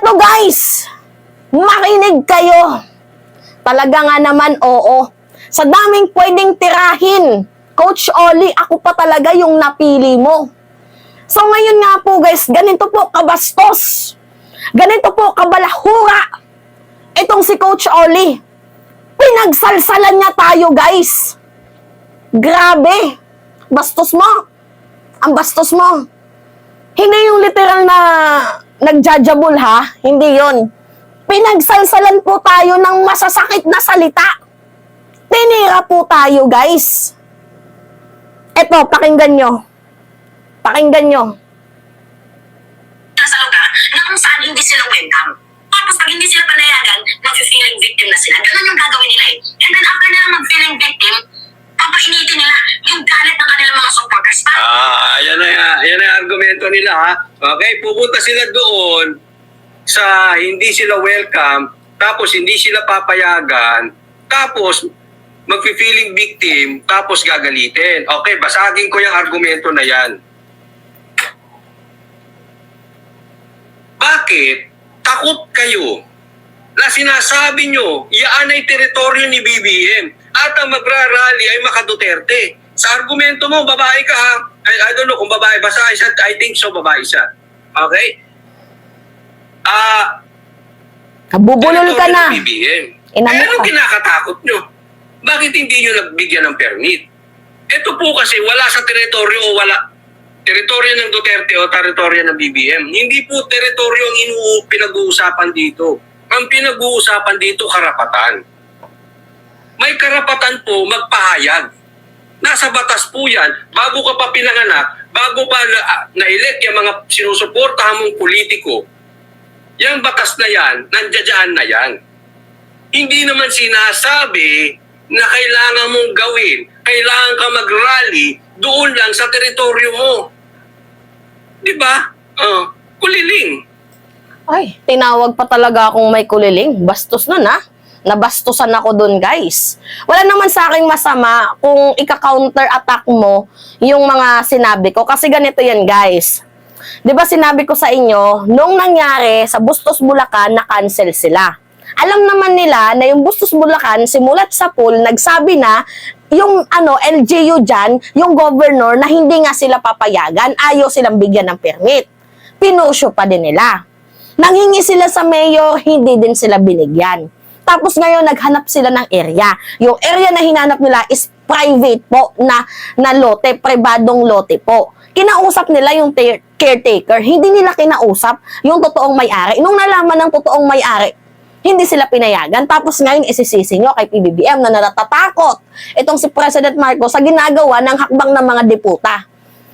Eto guys, makinig kayo. Talaga nga naman, oo. Sa daming pwedeng tirahin, Coach Oli, ako pa talaga yung napili mo. So ngayon nga po guys, ganito po kabastos. Ganito po kabalahura. Itong si Coach Oli. Pinagsalsalan niya tayo guys. Grabe. Bastos mo. Ang bastos mo. Hindi yung literal na nagjajabul ha. Hindi yon. Pinagsalsalan po tayo ng masasakit na salita. Tinira po tayo guys. Eto, pakinggan nyo. Pakinggan nyo. Sa lugar na kung saan hindi sila welcome. Tapos pag hindi sila panayagan, mag-feeling victim na sila. Ganun yung gagawin nila eh. And then after nila mag-feeling victim, papainitin nila yung galit ng kanilang mga supporters. Yan na yung argumento nila ha. Okay, pupunta sila doon sa hindi sila welcome, tapos hindi sila papayagan, tapos mag-feeling victim, tapos gagalitin. Okay, basagin ko yung argumento na yan. Bakit takot kayo na sinasabi nyo, yaan ay teritoryo ni BBM at ang magrarally ay maka-Duterte? Sa argumento mo, babae ka ha? I don't know kung babae, basta I think so, babae siya. Okay? Kabubulol ka na. BBM. Inamot Pero ka. kinakatakot nyo. Bakit hindi nyo nagbigyan ng permit? Ito po kasi wala sa teritoryo o wala teritoryo ng Duterte o teritoryo ng BBM. Hindi po teritoryo ang pinag-uusapan dito. Ang pinag-uusapan dito, karapatan. May karapatan po magpahayag. Nasa batas po yan. Bago ka pa pinanganak, bago pa na-elect yung mga sinusuportahan mong politiko, yung batas na yan, nandiyan na yan. Hindi naman sinasabi na kailangan mong gawin, kailangan ka mag-rally doon lang sa teritoryo mo. Di ba? Kuliling. Ay, tinawag pa talaga akong may kuliling. Bastos nun ha. Nabastusan ako dun guys. Wala naman sa akin masama kung ika-counter attack mo yung mga sinabi ko. Kasi ganito yan guys. Di ba sinabi ko sa inyo, nung nangyari sa Bustos Bulacan, na-cancel sila. Alam naman nila na yung Bustos Bulacan, simulat sa pool, nagsabi na yung LGU dyan, yung governor, na hindi nga sila papayagan, ayaw silang bigyan ng permit. Pinusyo pa din nila. Nanghingi sila sa mayor, hindi din sila binigyan. Tapos ngayon, naghanap sila ng area. Yung area na hinanap nila is private po na lote, pribadong lote po. Kinausap nila yung caretaker, hindi nila kinausap yung totoong may-ari. Nung nalaman ng totoong may-ari, hindi sila pinayagan. Tapos ngayon, isisisi nyo kay PBBM na natatakot itong si President Marcos sa ginagawa ng hakbang ng mga deputa.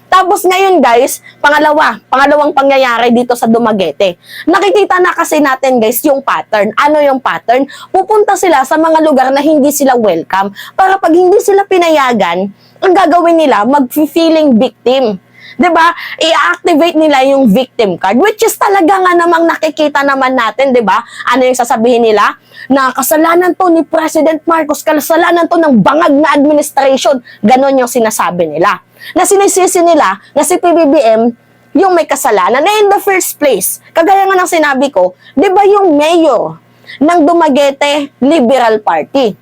Tapos ngayon guys, pangalawang pangyayari dito sa Dumaguete. Nakikita na kasi natin guys yung pattern. Ano yung pattern? Pupunta sila sa mga lugar na hindi sila welcome. Para pag hindi sila pinayagan, ang gagawin nila, mag-feeling victim. 'Di ba? I-activate nila yung victim card, which is talaga nga namang nakikita naman natin, 'di ba? Ano yung sasabihin nila? Na kasalanan to ni President Marcos, kasalanan to ng bangag na administration. Ganon yung sinasabi nila. Na sinisisi nila na si PBBM yung may kasalanan. Na in the first place, kagaya nga ng sinabi ko, 'di ba yung mayor ng Dumaguete Liberal Party?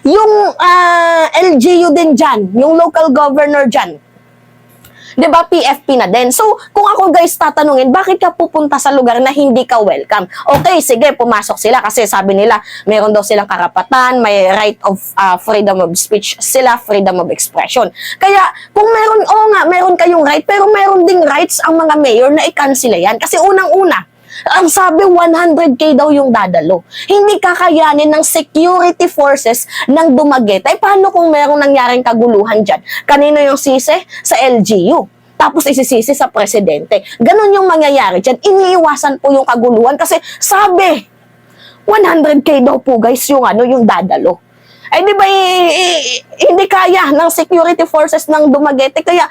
Yung LGU din dyan, yung local governor dyan, 'di ba, PFP na din. So, kung ako guys tatanungin, bakit ka pupunta sa lugar na hindi ka welcome? Okay, sige, pumasok sila kasi sabi nila, meron daw silang karapatan, may right of freedom of speech sila, freedom of expression. Kaya, kung meron, meron kayong right, pero meron ding rights ang mga mayor na i-cancel yan. Kasi unang-una, ang sabi 100K daw yung dadalo. Hindi kakayanin ng security forces ng Dumaguete. Ay, paano kung merong nangyaring kaguluhan dyan? Kanino yung sisi? Sa LGU. Tapos isisisi sa presidente. Ganon yung mangyayari dyan. Iniiwasan po yung kaguluhan kasi sabi, 100K daw po guys yung dadalo. Ay, di ba hindi kaya ng security forces ng Dumaguete? Kaya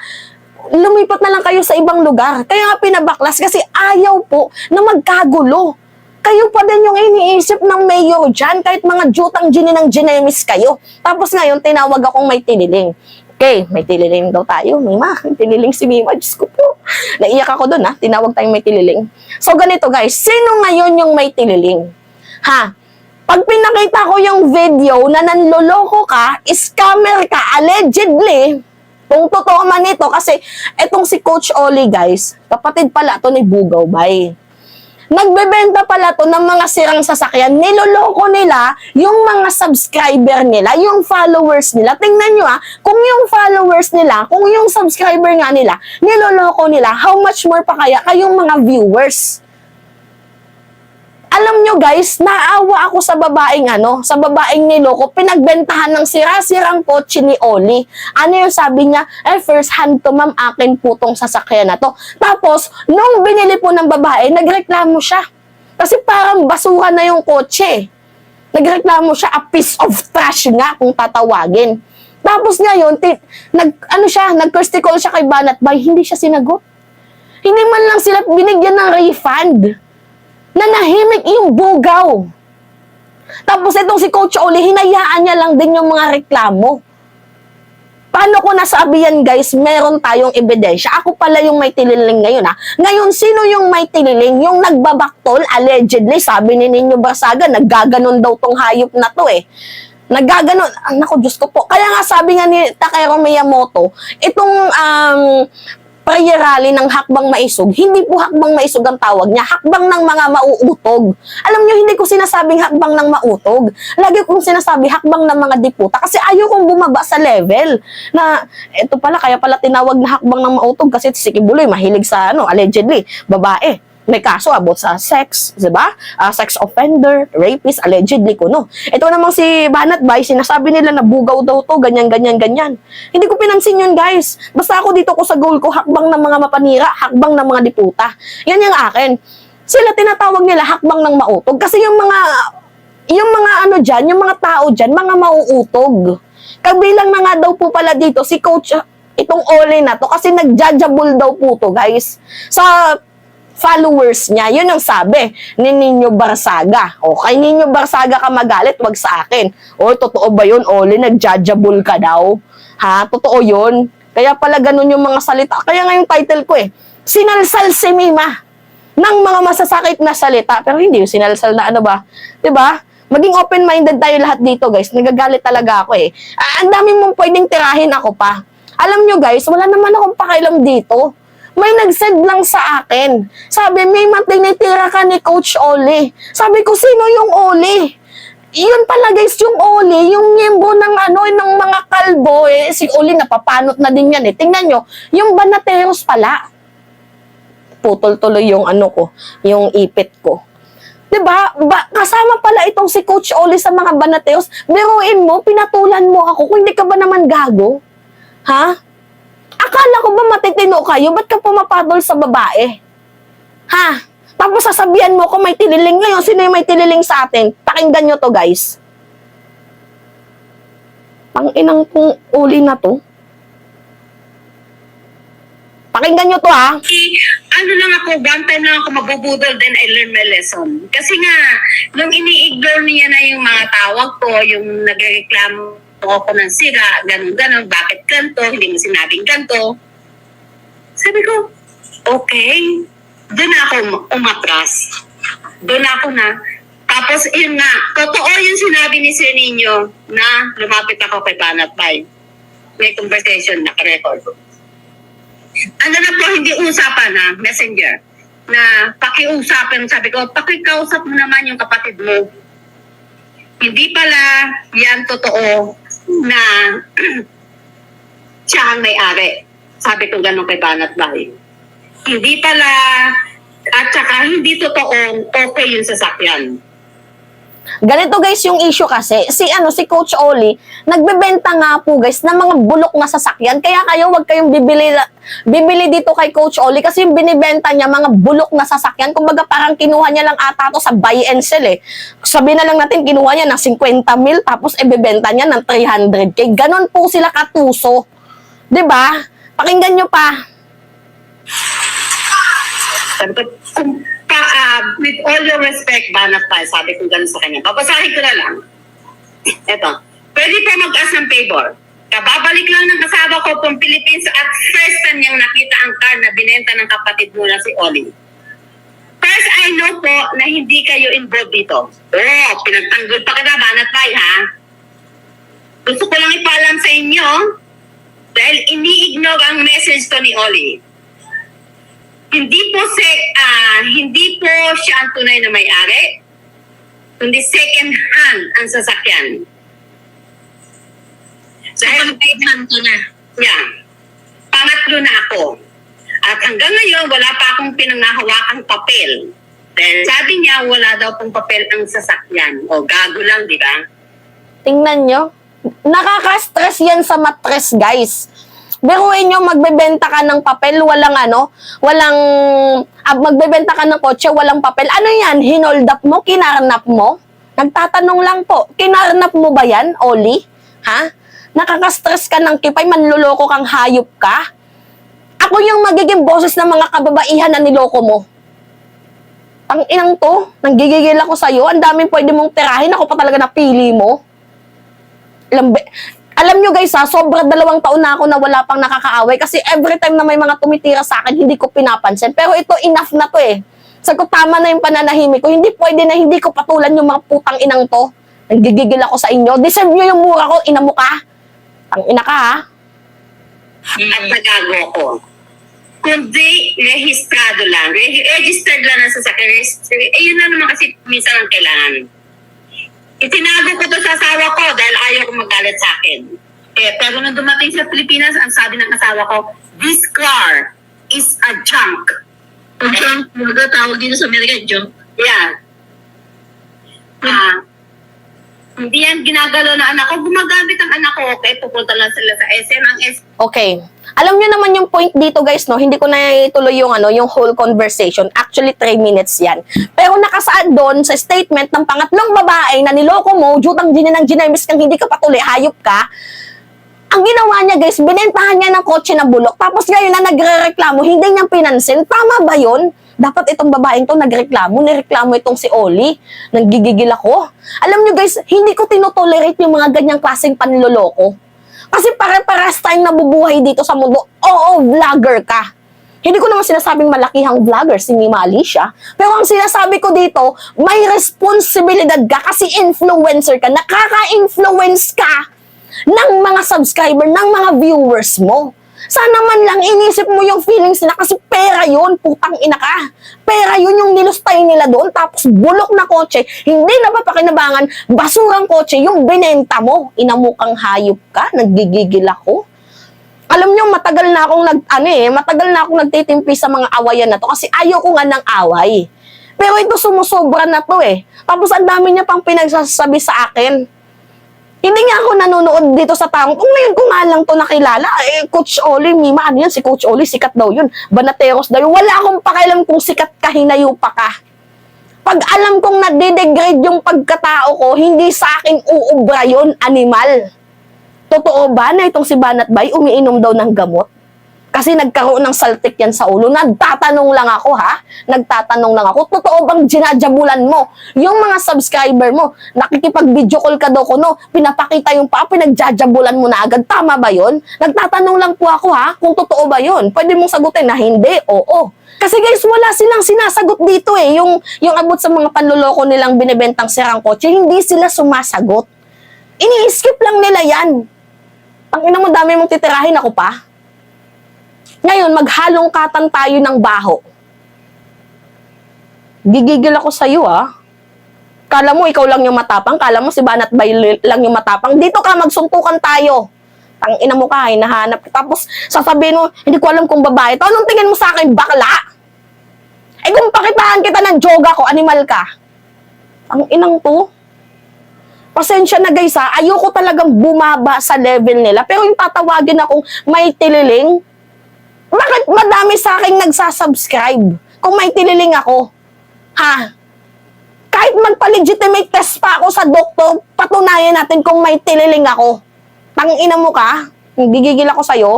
lumipat na lang kayo sa ibang lugar. Kaya nga pinabaklas kasi ayaw po na magkagulo. Kayo pa din yung iniisip ng mayor dyan, kahit mga jutang gininang ginemis kayo. Tapos ngayon, tinawag akong may tiniling. Okay, may tililing daw tayo. Mima, may tililing si Mima. Diyos ko po. Naiyak ako dun, ha? Tinawag tayong may tililing. So, ganito guys. Sino ngayon yung may tililing? Ha? Pag pinakita ko yung video na nanloloko ka, scammer ka, allegedly, kung totoo man ito, kasi etong si Coach Oli guys, kapatid pala to ni Bugaw Bay. Nagbebenta pala to ng mga sirang sasakyan, niloloko nila yung mga subscriber nila, yung followers nila. Tingnan nyo kung yung followers nila, kung yung subscriber nga nila, niloloko nila, how much more pa kaya kayong mga viewers? Alam nyo guys, naawa ako sa babaeng sa babaeng niloko, pinagbentahan ng sira-sirang kotse ni Oli. Ano yung sabi niya? First hand to ma'am, akin po tong sasakyan na to. Tapos, nung binili po ng babae, nagreklamo siya. Kasi parang basura na yung kotse. Nagreklamo siya, a piece of trash nga kung tatawagin. Tapos ngayon, nag-courtesy call siya kay Banat Bay, hindi siya sinagot. Hindi man lang sila binigyan ng refund. Nanahimik yung Bugaw. Tapos itong si Coach Oli, hinayaan niya lang din yung mga reklamo. Paano ko nasabi yan guys? Meron tayong ebidensya. Ako pala yung may tililing ngayon Ngayon, sino yung may tililing? Yung nagbabaktol, allegedly, sabi ni Nino Barsaga, naggaganon daw tong hayop na to Naggaganon. Naku, Diyos ko po. Kaya nga sabi nga ni Takero Miyamoto, itong prayer rally ng Hakbang Maisog, hindi po Hakbang Maisog ang tawag niya, hakbang ng mga mauutog. Alam niyo, hindi ko sinasabing hakbang ng mautog. Lagi kong sinasabi hakbang ng mga diputa kasi ayaw kong bumaba sa level na, eto pala, kaya pala tinawag na hakbang ng mautog kasi si Kibuloy mahilig sa, allegedly, babae. May kaso about sa sex, diba? Sex offender, rapist, allegedly ko, Ito namang si Banat Bay, sinasabi nila na bugaw daw to, ganyan. Hindi ko pinansin yun, guys. Basta ako dito ko sa goal ko, hakbang ng mga mapanira, hakbang ng mga diputa. Yan yung akin. Sila tinatawag nila hakbang ng mautog kasi yung mga dyan, yung mga tao dyan, mga mauutog. Kabilang na nga daw po pala dito si Coach, itong Oli na to, kasi nagjajabul daw po to, guys. Sa followers niya, yun ang sabi ni Nino Barsaga. O, kay Nino Barsaga ka magalit, wag sa akin. O, totoo ba yun, Oli? Nagjajabul ka daw? Ha? Totoo yun? Kaya pala ganun yung mga salita. Kaya nga yung title ko sinalsal si Mima ng mga masasakit na salita. Pero hindi yung sinalsal na Diba? Maging open-minded tayo lahat dito, guys. Nagagalit talaga ako Ang dami mong pwedeng tirahin ako pa. Alam nyo, guys, wala naman akong pakialam dito. May nag-send lang sa akin. Sabi, may tinitira ka ni Coach Oli. Sabi ko, sino yung Oli? Yun pala guys, yung Oli, yung miyembro ng ng mga kalbo, si Oli napapanot na din yan Tingnan nyo, yung Banateros pala. Putol tuloy yung yung ipit ko. Diba? Kasama pala itong si Coach Oli sa mga Banateros. Biruin mo, pinatulan mo ako kung hindi ka ba naman gago? Ha? Akala ko ba matitino kayo? Ba't ka pumapatol sa babae? Ha? Tapos sasabihan mo kung may tililing ngayon. Sino yung may tililing sa atin? Pakinggan nyo to, guys. Panginang pong Uli na to. Pakinggan nyo to, Lang ako, one time lang ako mabubudol, then I learn my lesson. Kasi nga, nung ini-ignore niya na yung mga tawag ko, yung nagreklamo ako ng sira, ganun, bakit ganito, hindi mo sinabing ganito. Sabi ko, okay. Doon ako umatras. Doon ako na. Tapos, yun nga, totoo yung sinabi ni Sir Nino na lumapit ako kay Banat Bay. May conversation, naka-record. Na po, hindi usapan messenger. Na pakiusapan, sabi ko, pakikausap mo naman yung kapatid mo. Hindi pala yan totoo na siya ang may-ari. Sabi ko ganun kay Banat Bay. Hindi pala, at saka hindi totoong okay yung sasakyan. Ganito guys yung issue kasi, si Coach Oli, nagbebenta nga po guys ng mga bulok na sasakyan. Kaya kayo wag kayong bibili dito kay Coach Oli kasi yung binibenta niya mga bulok na sasakyan. Kumbaga parang kinuha niya lang ata to sa buy and sell Sabi na lang natin kinuha niya ng 50 mil tapos ibebenta niya ng 300k. Ganon po sila katuso. 'Di ba? Pakinggan niyo pa. With all your respect, Banat Bay, sabi ko ganun sa kanya. Babasahin ko na lang. Eto, pwede pa mag-ask ng favor. Kababalik lang ng asawa ko from Philippines at first time niyang nakita ang car na binenta ng kapatid mo na si Oli. First, I know po na hindi kayo involved dito. Oh, pinagtanggol pa kita, Banat Bay, ha? Gusto ko lang ipaalam sa inyo dahil ini-ignore ang message to ni Oli. Hindi po siya ang tunay na may-ari, kundi second hand ang sasakyan. Dahil yeah, pangatlo na ako. At hanggang ngayon, wala pa akong pinangahawakang papel. Dahil sabi niya, wala daw pong papel ang sasakyan. O, gago lang, di ba? Tingnan nyo. Nakaka-stress yan sa matres, guys. Biruin nyo, magbebenta ka ng papel, magbebenta ka ng kotse, walang papel. Ano yan? Hinold up mo? Kinarnap mo? Nagtatanong lang po, kinarnap mo ba yan, Oli? Ha? Nakaka-stress ka ng kipay, manluloko kang hayop ka? Ako yung magiging boses ng mga kababaihan na niloko mo. Ang inang to, nanggigigil ako sa'yo, ang daming pwede mong tirahin, ako pa talaga napili mo. Alam nyo guys sobra 2 taon na ako na wala pang nakakaaway kasi every time na may mga tumitira sa akin, hindi ko pinapansin. Pero ito, enough na to eh. Sabi ko, tama na yung pananahimik ko. Hindi pwede na hindi ko patulan yung mga putang inang to. Nanggigigil ako sa inyo. Deserve nyo yung mura ko, ina mo ka. Ang ina ka ha. At nagago ko. Kundi rehistrado lang. Registered lang na sasakyan. Yun na naman kasi minsan ang kailangan. Itinago ko to sa asawa ko dahil ayaw ko magalit sa akin. Pero nung dumating sa Pilipinas, ang sabi ng asawa ko, this car is a junk. Junk? Tawag dito sa Amerika, junk? Yeah. Hindi yan ginagalo na anak ko. Gumagamit ang anak ko. Okay, pupunta lang sila sa SM. Ang SM. Okay. Alam nyo naman yung point dito guys, no? Hindi ko na ituloy yung, yung whole conversation. Actually, 3 minutes yan. Pero nakasaad doon sa statement ng pangatlong babae na niloko mo, jutang ng ginaymis kang hindi ka patuli, hayop ka. Ang ginawa niya guys, binentahan niya ng kotse na bulok. Tapos ngayon na nagre-reklamo, hindi niya pinansin. Tama ba yun? Dapat itong babaeng to nireklamo itong si Oli. Nanggigigil ako. Alam nyo guys, hindi ko tinotolerate yung mga ganyang klaseng panloloko. Kasi pare-pares tayong nabubuhay dito sa mundo. Oo, vlogger ka. Hindi ko naman sinasabing malakihang vlogger, si Mima Alicia. Pero ang sinasabi ko dito, may responsibilidad ka kasi influencer ka. Nakaka-influence ka ng mga subscriber, ng mga viewers mo. Sana man lang inisip mo yung feelings nila kasi pera yun, putang ina ka. Pera yun yung nilustay nila doon, tapos bulok na kotse, hindi na papakinabangan, basurang kotse, yung binenta mo. Inamukang hayop ka, naggigigil ako. Alam nyo, matagal na akong nagtitimpi sa mga awayan na to kasi ayaw ko nga ng away. Pero ito sumusobra na to eh. Tapos ang dami niya pang pinagsasabi sa akin. Hindi nga ako nanonood dito sa taong. Kung ngayon ko nga lang to nakilala, Coach Oli, Mima, ano yan? Si Coach Oli, sikat daw yun. Banateros daw yun. Wala akong pakialam kung sikat ka, hinayo pa ka. Pag alam kong nade-degrade yung pagkatao ko, hindi sa akin uubra yun, animal. Totoo ba na itong si Banat Bay umiinom daw ng gamot? Kasi nagkaroon ng saltik yan sa ulo. Nagtatanong lang ako ha. Nagtatanong lang ako. Totoo bang ginadyabulan mo? Yung mga subscriber mo, nakikipag-video call ka daw ko, no? Pinapakita yung pinagjajabulan mo na agad. Tama ba yun? Nagtatanong lang po ako ha, kung totoo ba yun. Pwede mong sagutin na hindi, oo. Kasi guys, wala silang sinasagot dito eh. Yung abot sa mga panloloko nilang binibentang sirang kotse, hindi sila sumasagot. Ini-skip lang nila yan. Ang ina mo, dami mong titirahin, ako pa. Ngayon, maghalong katan tayo ng baho. Gigigil ako sa'yo, ah. Kala mo, ikaw lang yung matapang. Kala mo, si Banat Bay lang yung matapang. Dito ka, magsuntukan tayo. Tangina mo ka, hinahanap. Tapos, sasabihin mo, hindi ko alam kung babae. Anong tingin mo sa akin, bakla? Kung pakitaan kita ng joga ko, animal ka. Ang inang to. Pasensya na guys, ha. Ayoko talagang bumaba sa level nila. Pero yung tatawagin akong may tililing, bakit madami sa akin nagsasubscribe kung may tililing ako? Ha? Kahit magpa-legitimate test pa ako sa doktor, patunayan natin kung may tililing ako. Tangina mo ka, gigigil ako sa'yo.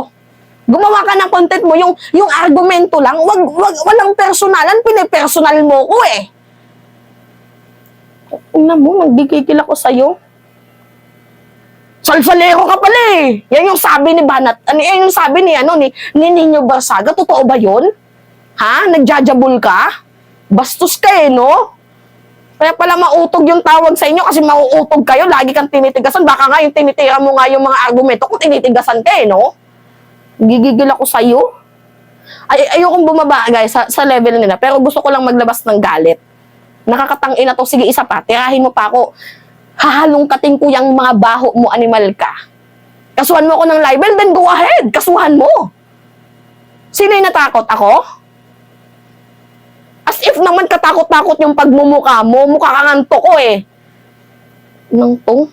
Gumawa ka ng content mo, yung argumento lang, walang personalan, pinipersonal mo ko eh. Ina mo, magigigil ako sa'yo. Salsalero ka pala eh. Yan yung sabi ni Banat. Yan yung sabi ni Nino Barsaga. Totoo ba yun? Ha? Nagjajabul ka? Bastos ka eh, no? Kaya pala mautog yung tawag sa inyo kasi mauutog kayo. Lagi kang tinitigasan. Baka nga yung tinitira mo nga yung mga argumento kung tinitigasan ka eh, no? Gigigil ako sa'yo. Ayokong bumaba, guys, sa level nila. Pero gusto ko lang maglabas ng galit. Nakakatangin na to. Sige, isa pa. Tirahin mo pa ako. Hahalongkatin ko yung mga baho mo, animal ka. Kasuhan mo ako ng libel, then go ahead. Kasuhan mo. Sino yung natakot? Ako? As if naman katakot-takot yung pagmumukha mo. Mukha kang anto ko eh. Nang to?